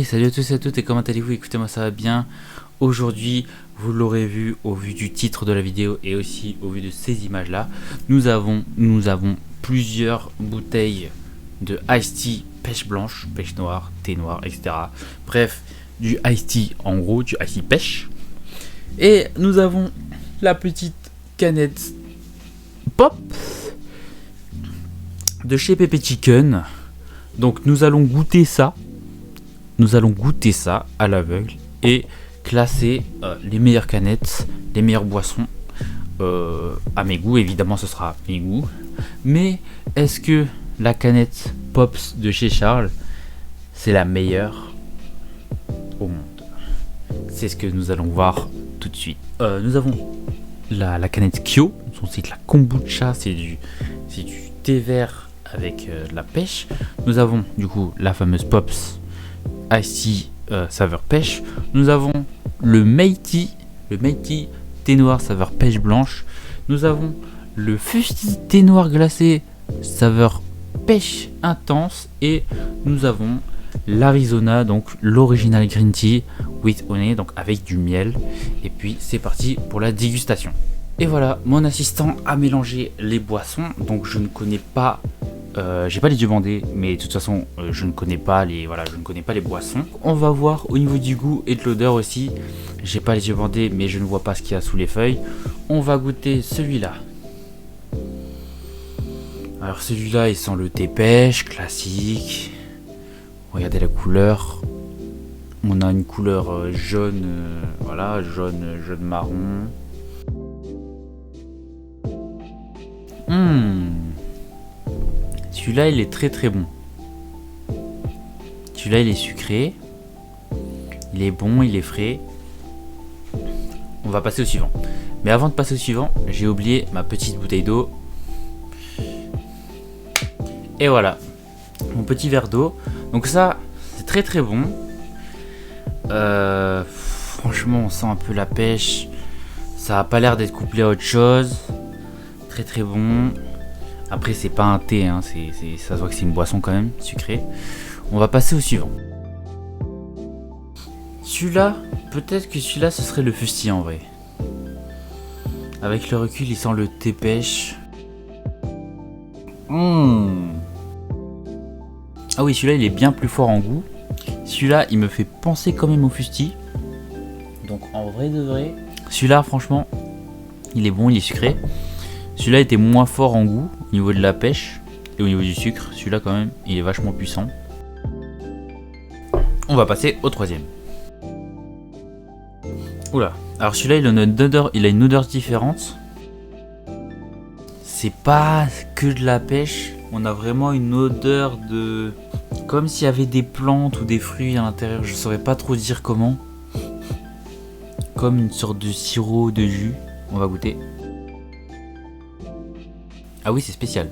Salut à tous et à toutes et comment allez-vous? Écoutez, moi ça va bien. Aujourd'hui, vous l'aurez vu au vu du titre de la vidéo et aussi au vu de ces images là, nous avons plusieurs bouteilles de Iced Tea pêche blanche, pêche noire, thé noir, etc. Bref, du Iced Tea en gros, du Iced Tea pêche. Et nous avons la petite canette pop de chez Pepe Chicken. Donc nous allons goûter ça. Nous allons goûter ça à l'aveugle et classer les meilleures canettes, les meilleures boissons à mes goûts. Évidemment, ce sera mes goûts. Mais est-ce que la canette Pops de chez Charles, c'est la meilleure au monde? C'est ce que nous allons voir tout de suite. Nous avons la canette Kyo. Son site, la kombucha, c'est du thé vert avec de la pêche. Nous avons du coup la fameuse Pops Iced saveur pêche. Nous avons le Meiti thé noir saveur pêche blanche. Nous avons le Fusti thé noir glacé saveur pêche intense. Et nous avons l'Arizona, donc l'original green tea with honey, donc avec du miel. Et puis c'est parti pour la dégustation. Et voilà, mon assistant a mélangé les boissons. Donc je ne connais pas, j'ai pas les yeux bandés, mais de toute façon je ne connais pas les boissons. On va voir au niveau du goût et de l'odeur aussi. J'ai pas les yeux bandés, mais je ne vois pas ce qu'il y a sous les feuilles. On va goûter celui-là. Alors celui-là, il sent le thé pêche classique. Regardez la couleur. On a une couleur jaune, voilà, jaune marron. Celui-là, il est très très bon. Celui-là, il est sucré. Il est bon, il est frais. On va passer au suivant. Mais avant de passer au suivant, j'ai oublié ma petite bouteille d'eau. Et voilà, mon petit verre d'eau. Donc ça, c'est très très bon. Franchement, on sent un peu la pêche. Ça a pas l'air d'être couplé à autre chose. Très très bon. Après, c'est pas un thé, hein. Ça se voit que c'est une boisson quand même, sucrée. On va passer au suivant. Celui-là, peut-être que celui-là, ce serait le fusti en vrai. Avec le recul, il sent le thé pêche. Ah oui, celui-là, il est bien plus fort en goût. Celui-là, il me fait penser quand même au fusti. Donc, en vrai de vrai, celui-là, franchement, il est bon, il est sucré. Celui-là était moins fort en goût au niveau de la pêche et au niveau du sucre. Celui-là, quand même, il est vachement puissant. On va passer au troisième. Oula. Alors celui-là, il a une odeur différente. C'est pas que de la pêche. On a vraiment une odeur de... comme s'il y avait des plantes ou des fruits à l'intérieur. Je saurais pas trop dire comment. Comme une sorte de sirop de jus. On va goûter. Ah oui, c'est spécial.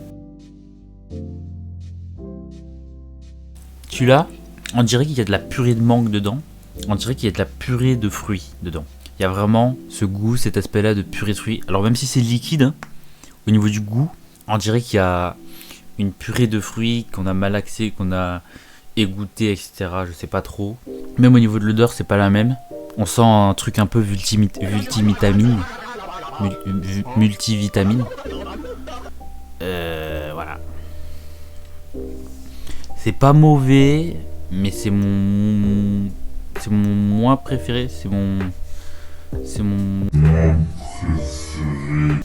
Celui-là, on dirait qu'il y a de la purée de mangue dedans. On dirait qu'il y a de la purée de fruits dedans. Il y a vraiment ce goût, cet aspect-là de purée de fruits. Alors même si c'est liquide, hein, au niveau du goût, on dirait qu'il y a une purée de fruits qu'on a malaxé, qu'on a égoutté, etc. Je sais pas trop. Même au niveau de l'odeur, c'est pas la même. On sent un truc un peu multivitamine. Voilà. C'est pas mauvais, mais c'est mon moins préféré.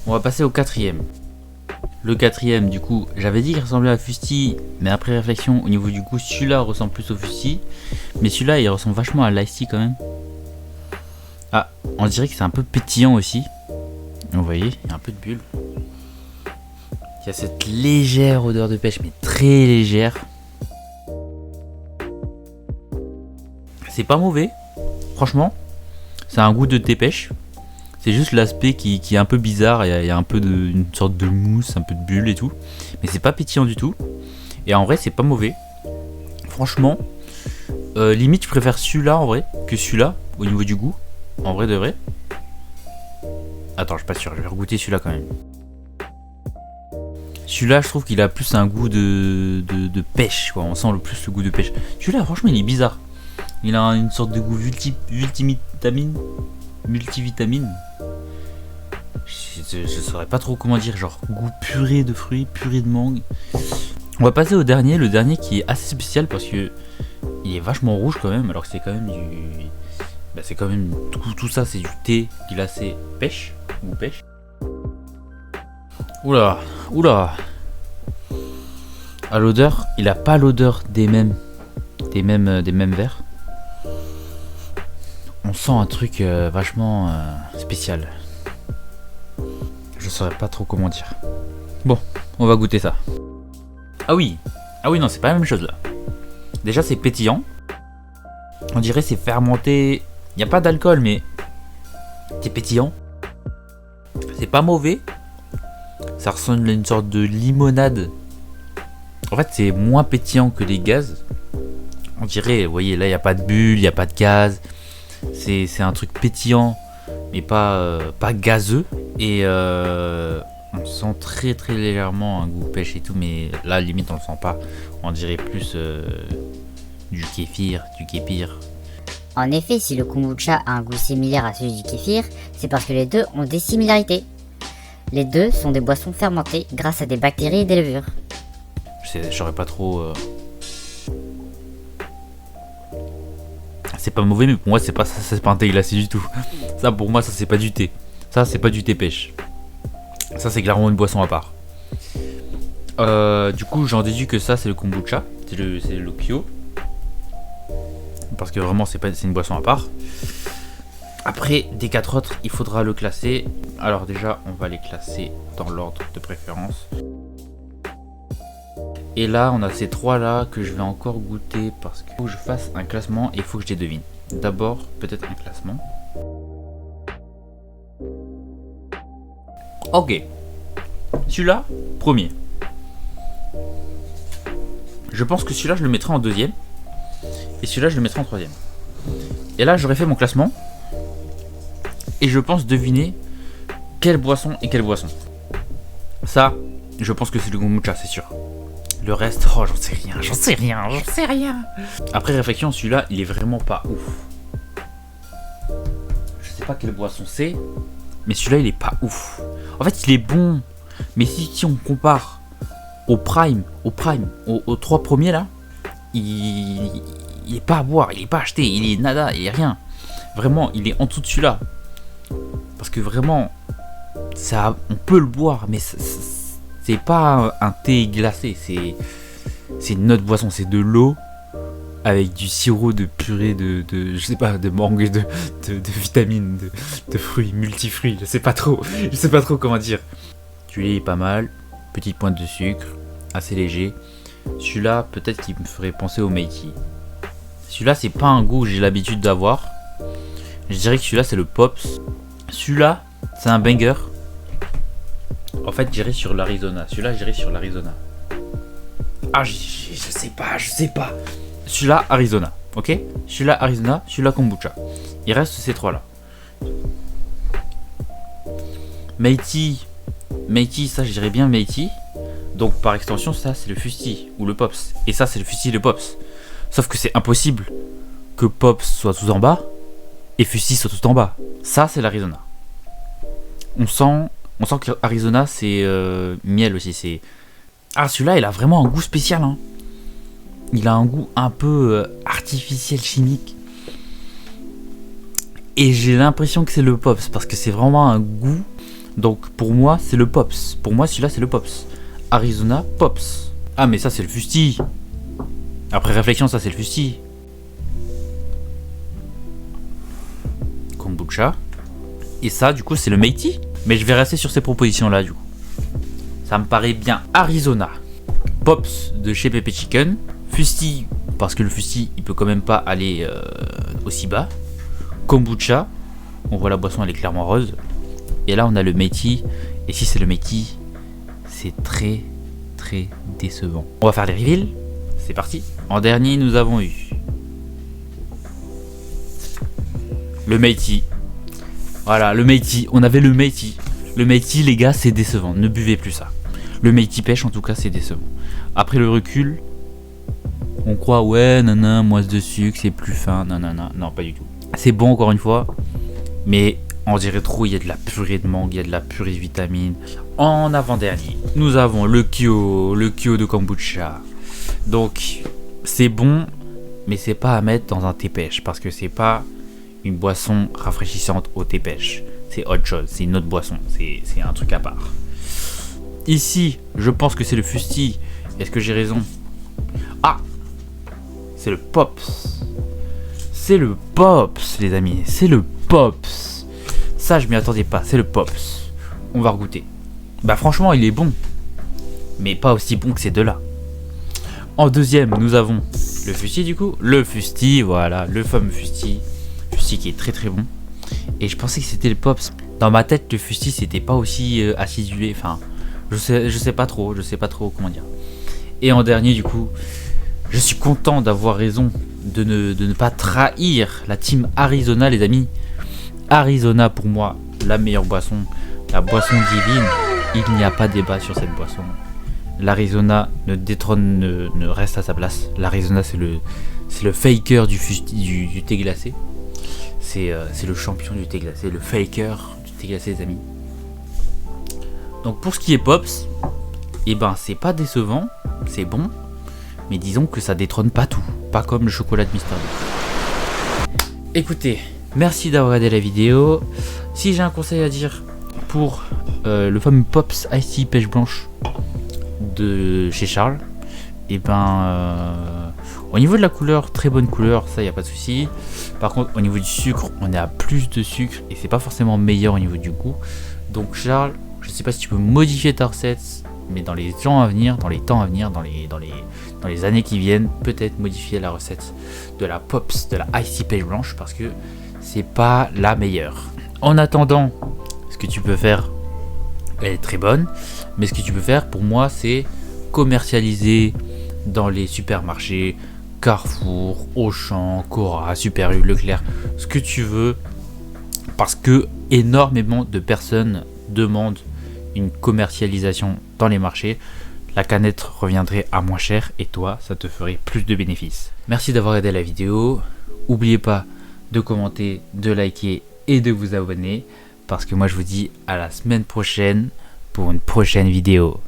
On va passer au quatrième. Le quatrième, du coup, j'avais dit qu'il ressemblait à Fusti, mais après réflexion, au niveau du goût, celui-là ressemble plus au Fusti. Mais celui-là, il ressemble vachement à l'Iced Tea quand même. Ah, on dirait que c'est un peu pétillant aussi. Vous voyez, il y a un peu de bulle. Il y a cette légère odeur de pêche, mais très légère. C'est pas mauvais, franchement. C'est un goût de thé pêche. C'est juste l'aspect qui est un peu bizarre. Il y a un peu une sorte de mousse, un peu de bulle et tout. Mais c'est pas pétillant du tout. Et en vrai, c'est pas mauvais. Franchement, limite, je préfère celui-là en vrai que celui-là au niveau du goût. En vrai de vrai. Attends, je suis pas sûr. Je vais regoûter celui-là quand même. Celui-là, je trouve qu'il a plus un goût de pêche, quoi. On sent le plus le goût de pêche. Celui-là, franchement, il est bizarre. Il a une sorte de goût multivitamine. Je saurais pas trop comment dire, genre goût purée de fruits, purée de mangue. On va passer au dernier, le dernier qui est assez spécial parce que il est vachement rouge quand même, alors que c'est quand même du... Bah c'est quand même... Tout ça c'est du thé glacé pêche, ou pêche. Oula. À l'odeur, il a pas l'odeur des mêmes verres. On sent un truc vachement spécial. Je saurais pas trop comment dire. Bon, on va goûter ça. Ah oui non, c'est pas la même chose là. Déjà c'est pétillant. On dirait c'est fermenté. Il y a pas d'alcool mais c'est pétillant. C'est pas mauvais. Ça ressemble à une sorte de limonade. En fait, c'est moins pétillant que les gaz. On dirait, vous voyez, là, il n'y a pas de bulle, il n'y a pas de gaz. C'est un truc pétillant, mais pas gazeux. Et on sent très très légèrement un goût pêche et tout, mais là, limite, on le sent pas. On dirait plus du kéfir. En effet, si le kombucha a un goût similaire à celui du kéfir, c'est parce que les deux ont des similarités. Les deux sont des boissons fermentées grâce à des bactéries et des levures. J'aurais pas trop... C'est pas mauvais, mais pour moi c'est pas ça, c'est pas un thé glacé du tout. Ça pour moi ça c'est pas du thé. Ça c'est pas du thé pêche. Ça c'est clairement une boisson à part. Du coup j'en déduis que ça c'est le kombucha, c'est le kyo. Parce que vraiment c'est une boisson à part. Après des 4 autres il faudra le classer. Alors déjà on va les classer dans l'ordre de préférence. Et là, on a ces 3 là que je vais encore goûter parce qu'il faut que je fasse un classement et il faut que je les devine. D'abord, peut-être un classement. Ok. Celui-là, premier. Je pense que celui-là, je le mettrai en deuxième. Et celui-là, je le mettrai en troisième. Et là, j'aurais fait mon classement. Et je pense deviner quelle boisson et quelle boisson. Ça, je pense que c'est le kombucha, c'est sûr. Le reste, oh j'en sais rien. Après réflexion, celui-là, il est vraiment pas ouf. Je sais pas quelle boisson c'est, mais celui-là, il est pas ouf. En fait, il est bon, mais si on compare au prime, aux 3 premiers là, il est pas à boire, il est pas acheté, il est nada, il est rien. Vraiment, il est en dessous de celui-là. Parce que vraiment, ça, on peut le boire, mais c'est pas un thé glacé, c'est une autre boisson, c'est de l'eau avec du sirop de purée de je sais pas, de mangue et de vitamines, de fruits, multifruits, je sais pas trop comment dire. Celui-là est pas mal, petite pointe de sucre, assez léger. Celui-là, peut-être qu'il me ferait penser au Meiji. Celui-là, c'est pas un goût que j'ai l'habitude d'avoir. Je dirais que celui-là, c'est le Pops. Celui-là, c'est un banger. En fait, j'irai sur l'Arizona. Celui-là, j'irai sur l'Arizona. Ah, je sais pas. Celui-là, Arizona. Ok? Celui-là, Arizona. Celui-là, kombucha. Il reste ces 3 là. Meiji, ça, je dirais bien Meiji. Donc, par extension, ça, c'est le Fusti ou le Pops. Et ça, c'est le Fusti et le Pops. Sauf que c'est impossible que Pops soit tout en bas et Fusti soit tout en bas. Ça, c'est l'Arizona. On sent que Arizona c'est miel aussi. Ah, celui-là il a vraiment un goût spécial. Hein. Il a un goût un peu artificiel, chimique. Et j'ai l'impression que c'est le Pops parce que c'est vraiment un goût. Donc pour moi c'est le Pops. Pour moi celui-là c'est le Pops. Arizona Pops. Ah mais ça c'est le Fusti. Après réflexion ça c'est le Fusti. Kombucha. Et ça du coup c'est le Meiji. Mais je vais rester sur ces propositions-là, du coup. Ça me paraît bien. Arizona. Pops de chez Pepe Chicken. Fusti, parce que le Fusti, il peut quand même pas aller aussi bas. Kombucha. On voit la boisson, elle est clairement rose. Et là, on a le Meiji. Et si c'est le Meiji, c'est très, très décevant. On va faire les reveals. C'est parti. En dernier, nous avons eu le Meiji. Voilà, le Meiji, on avait le Meiji. Le Meiji, les gars, c'est décevant. Ne buvez plus ça. Le Meiji pêche, en tout cas, c'est décevant. Après le recul, On croit, ouais, nanana, moins de sucre, c'est plus fin, nanana. Non, pas du tout. C'est bon, encore une fois, mais on dirait trop, il y a de la purée de mangue, il y a de la purée de vitamines. En avant-dernier, nous avons le Kyo de kombucha. Donc, c'est bon, mais c'est pas à mettre dans un thé pêche, parce que c'est pas une boisson rafraîchissante au thé pêche. C'est autre chose, c'est une autre boisson, c'est un truc à part. Ici, je pense que c'est le fusti. Est-ce que j'ai raison? Ah, c'est le Pops. C'est le Pops, les amis. C'est le Pops. Ça, je m'y attendais pas. C'est le Pops. On va regoûter. Bah, franchement, il est bon. Mais pas aussi bon que ces deux-là. En deuxième, nous avons le fusti, du coup. Le fusti, voilà. Le fameux fusti. Fusti qui est très très bon. Et je pensais que c'était le Pops. Dans ma tête, le fusti, c'était pas aussi acidulé. Enfin, je sais pas trop comment dire. Et en dernier, du coup, je suis content d'avoir raison de ne pas trahir la team Arizona, les amis. Arizona, pour moi, la meilleure boisson, la boisson divine. Il n'y a pas débat sur cette boisson. L'Arizona ne détrône, ne reste à sa place. L'Arizona, c'est le faker du thé glacé. C'est le champion du thé glacé, le faker du thé glacé, les amis. Donc pour ce qui est Pops, eh ben c'est pas décevant, c'est bon, mais disons que ça détrône pas tout, pas comme le chocolat de Mister D. Écoutez, merci d'avoir regardé la vidéo. Si j'ai un conseil à dire pour le fameux Pops Ice Tea Pêche Blanche de chez Charles, et ben au niveau de la couleur, très bonne couleur, ça y a pas de souci. Par contre au niveau du sucre, on est à plus de sucre et c'est pas forcément meilleur au niveau du goût. Donc Charles, je sais pas si tu peux modifier ta recette, mais dans les temps à venir, dans les années qui viennent, peut-être modifier la recette de la Pops, de la Ice Tea Pêche Blanche, parce que c'est pas la meilleure. En attendant, ce que tu peux faire, elle est très bonne, mais ce que tu peux faire pour moi, c'est commercialiser dans les supermarchés, Carrefour, Auchan, Cora, Super U, Leclerc, ce que tu veux, parce que énormément de personnes demandent une commercialisation dans les marchés. La canette reviendrait à moins cher et toi, ça te ferait plus de bénéfices. Merci d'avoir regardé la vidéo. N'oubliez pas de commenter, de liker et de vous abonner, parce que moi je vous dis à la semaine prochaine pour une prochaine vidéo.